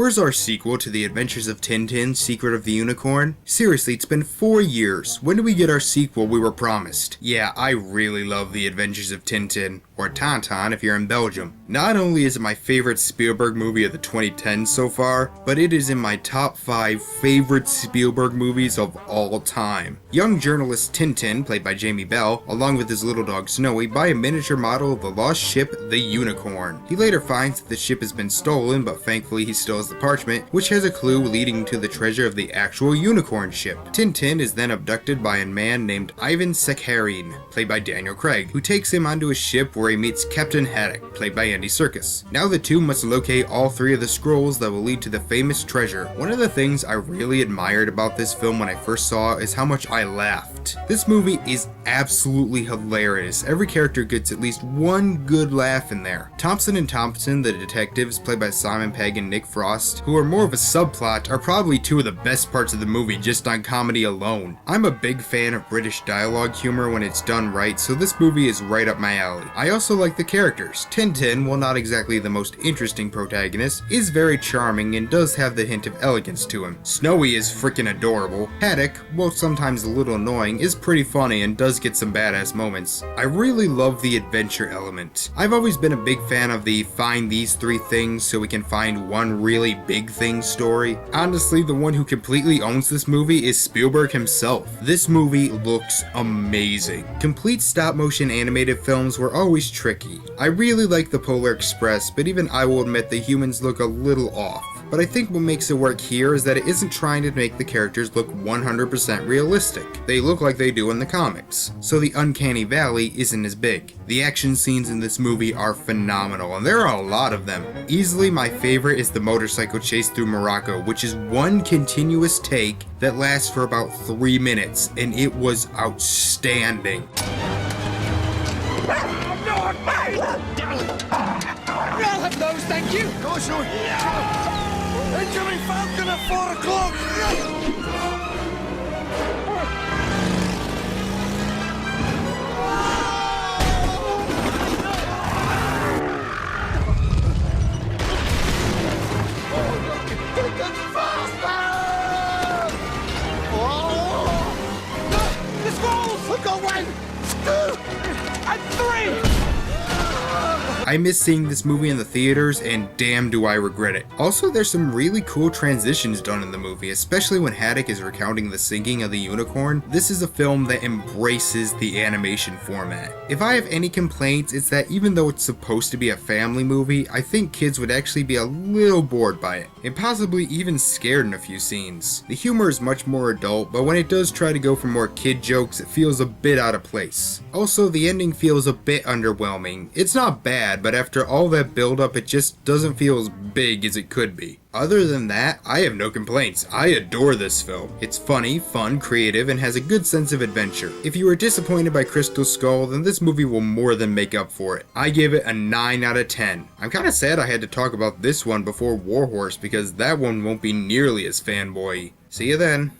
where's our sequel to The Adventures of Tintin, Secret of the Unicorn? Seriously, it's been 4 years. When do we get our sequel we were promised? Yeah, I really love The Adventures of Tintin, or TinTin if you're in Belgium. Not only is it my favorite Spielberg movie of the 2010s so far, but it is in my top 5 favorite Spielberg movies of all time. Young journalist TinTin, played by Jamie Bell, along with his little dog Snowy, buy a miniature model of the lost ship, the Unicorn. He later finds that the ship has been stolen, but thankfully he still has the parchment, which has a clue leading to the treasure of the actual unicorn ship. TinTin is then abducted by a man named Ivan Sakharine, played by Daniel Craig, who takes him onto a ship where he meets Captain Haddock, played by Andy Serkis. Now the two must locate all 3 of the scrolls that will lead to the famous treasure. One of the things I really admired about this film when I first saw it is how much I laughed. This movie is absolutely hilarious. Every character gets at least one good laugh in there. Thompson and Thompson, the detectives, played by Simon Pegg and Nick Frost, who are more of a subplot, are probably 2 of the best parts of the movie just on comedy alone. I'm a big fan of British dialogue humor when it's done right, so this movie is right up my alley. I also like the characters. TinTin, while not exactly the most interesting protagonist, is very charming and does have the hint of elegance to him. Snowy is freaking adorable. Haddock, while sometimes a little annoying, is pretty funny and does get some badass moments. I really love the adventure element. I've always been a big fan of the find these 3 things so we can find one really big thing story. Honestly, the one who completely owns this movie is Spielberg himself. This movie looks amazing. Complete stop motion animated films were always tricky. I really like the Polar Express, but even I will admit the humans look a little off. But I think what makes it work here is that it isn't trying to make the characters look 100% realistic. They look like they do in the comics, so the uncanny valley isn't as big. The action scenes in this movie are phenomenal, and there are a lot of them. Easily my favorite is the motorcycle chase through Morocco, which is one continuous take that lasts for about 3 minutes, and it was outstanding. I'll have those, thank you! Go, Sean! Incoming Falcon at 4 o'clock! The scrolls! I've got 1, 2, and 3! I miss seeing this movie in the theaters, and damn do I regret it. Also, there's some really cool transitions done in the movie, especially when Haddock is recounting the sinking of the unicorn. This is a film that embraces the animation format. If I have any complaints, it's that even though it's supposed to be a family movie, I think kids would actually be a little bored by it, and possibly even scared in a few scenes. The humor is much more adult, but when it does try to go for more kid jokes, it feels a bit out of place. Also, the ending feels a bit underwhelming. It's not bad, but after all that build up, it just doesn't feel as big as it could be. Other than that, I have no complaints. I adore this film. It's funny, fun, creative, and has a good sense of adventure. If you were disappointed by Crystal Skull, then this movie will more than make up for it. I give it a 9 out of 10. I'm kinda sad I had to talk about this one before Warhorse because that one won't be nearly as fanboy-y. See you then.